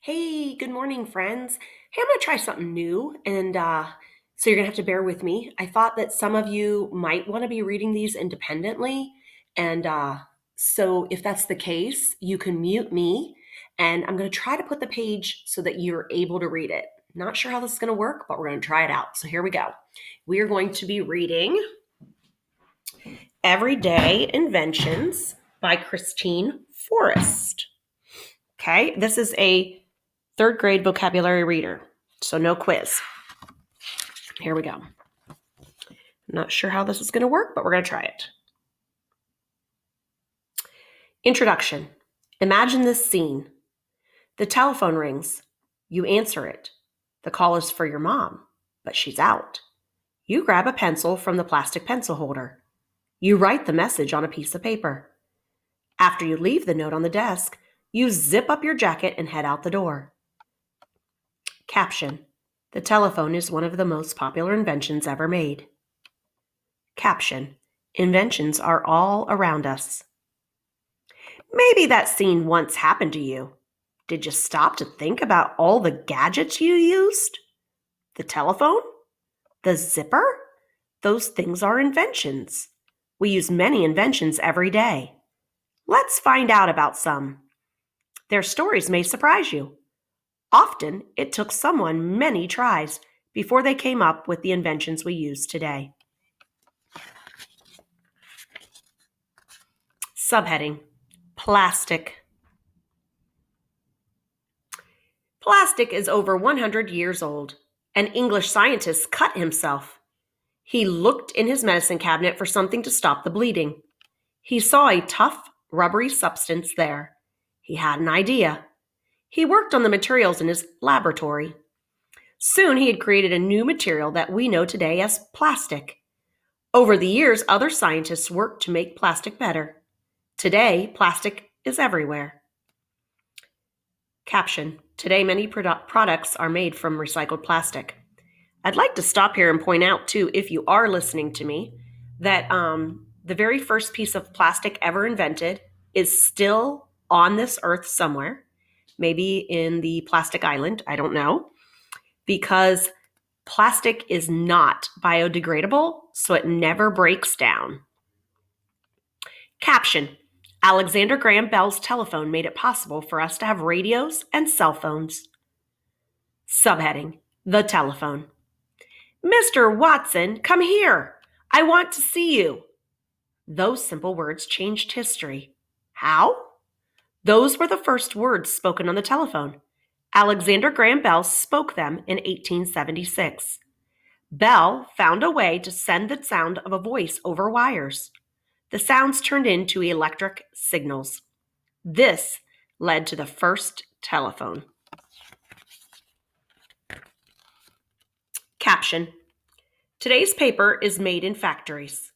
Hey, good morning, friends. Hey, I'm going to try something new, and so you're going to have to bear with me. I thought that some of you might want to be reading these independently, and so if that's the case, you can mute me, and I'm going to try to put the page so that you're able to read it. Not sure how this is going to work, but we're going to try it out. So here we go. We are going to be reading Everyday Inventions by Christine Forrest. Okay, this is a third grade vocabulary reader, so no quiz. Here we go. I'm not sure how this is going to work, but we're going to try it. Introduction. Imagine this scene. The telephone rings. You answer it. The call is for your mom, but she's out. You grab a pencil from the plastic pencil holder. You write the message on a piece of paper. After you leave the note on the desk, you zip up your jacket and head out the door. Caption. The telephone is one of the most popular inventions ever made. Caption. Inventions are all around us. Maybe that scene once happened to you. Did you stop to think about all the gadgets you used? The telephone? The zipper? Those things are inventions. We use many inventions every day. Let's find out about some. Their stories may surprise you. Often, it took someone many tries before they came up with the inventions we use today. Subheading. Plastic. Plastic is over 100 years old. An English scientist cut himself. He looked in his medicine cabinet for something to stop the bleeding. He saw a tough, rubbery substance there. He had an idea. He worked on the materials in his laboratory. Soon he had created a new material that we know today as plastic. Over the years, other scientists worked to make plastic better. Today, plastic is everywhere. Caption. Today, many products are made from recycled plastic. I'd like to stop here and point out, too, if you are listening to me, that the very first piece of plastic ever invented is still on this earth somewhere, maybe in the plastic island, I don't know, because plastic is not biodegradable, so it never breaks down. Caption. Alexander Graham Bell's telephone made it possible for us to have radios and cell phones. Subheading. The telephone. Mr. Watson, come here. I want to see you. Those simple words changed history. How? Those were the first words spoken on the telephone. Alexander Graham Bell spoke them in 1876. Bell found a way to send the sound of a voice over wires. The sounds turned into electric signals. This led to the first telephone. Caption. Today's paper is made in factories.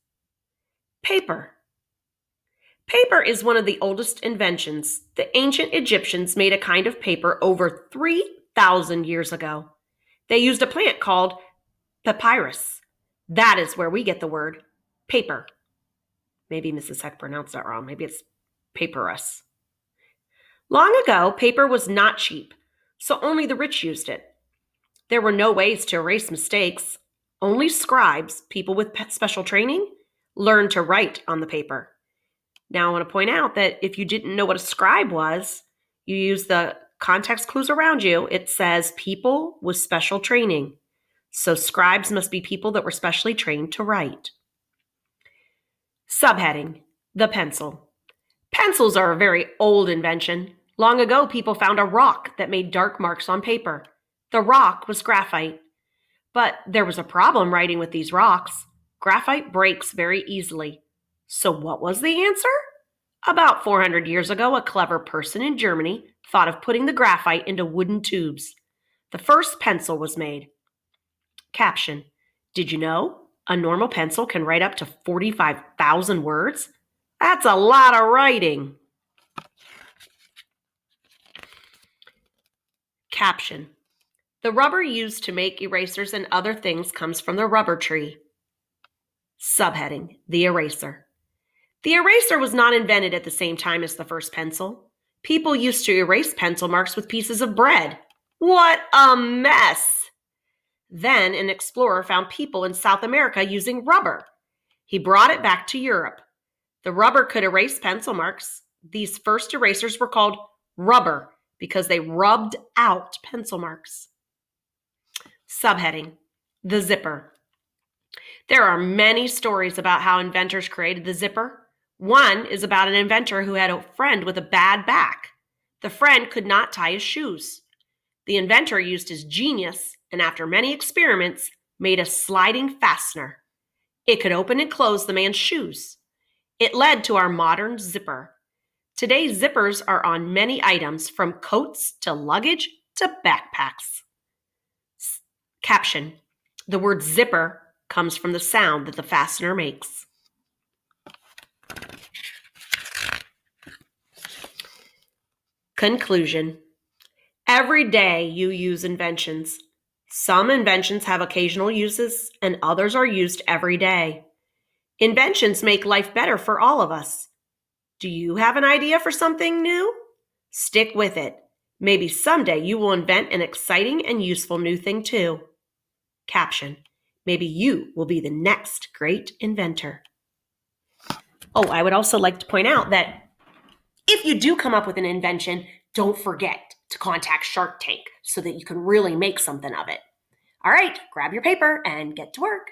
Paper. Paper is one of the oldest inventions. The ancient Egyptians made a kind of paper over 3,000 years ago. They used a plant called papyrus. That is where we get the word paper. Maybe Mrs. Heck pronounced that wrong. Maybe it's papyrus. Long ago, paper was not cheap, so only the rich used it. There were no ways to erase mistakes. Only scribes, people with special training, learned to write on the paper. Now, I want to point out that if you didn't know what a scribe was, you use the context clues around you. It says people with special training. So scribes must be people that were specially trained to write. Subheading. The pencil. Pencils are a very old invention. Long ago, people found a rock that made dark marks on paper. The rock was graphite. But there was a problem writing with these rocks. Graphite breaks very easily. So what was the answer? About 400 years ago, a clever person in Germany thought of putting the graphite into wooden tubes. The first pencil was made. Caption. Did you know a normal pencil can write up to 45,000 words? That's a lot of writing. Caption. The rubber used to make erasers and other things comes from the rubber tree. Subheading. The eraser. The eraser was not invented at the same time as the first pencil. People used to erase pencil marks with pieces of bread. What a mess! Then an explorer found people in South America using rubber. He brought it back to Europe. The rubber could erase pencil marks. These first erasers were called rubber because they rubbed out pencil marks. Subheading: The zipper. There are many stories about how inventors created the zipper. One is about an inventor who had a friend with a bad back. The friend could not tie his shoes. The inventor used his genius and, after many experiments, made a sliding fastener. It could open and close the man's shoes. It led to our modern zipper. Today, zippers are on many items, from coats to luggage to backpacks. Caption: The word zipper comes from the sound that the fastener makes. Conclusion: Every day you use inventions. Some inventions have occasional uses, and others are used every day. Inventions make life better for all of us. Do you have an idea for something new? Stick with it. Maybe someday you will invent an exciting and useful new thing too. Caption: Maybe you will be the next great inventor. Oh, I would also like to point out that if you do come up with an invention, don't forget to contact Shark Tank so that you can really make something of it. All right, grab your paper and get to work.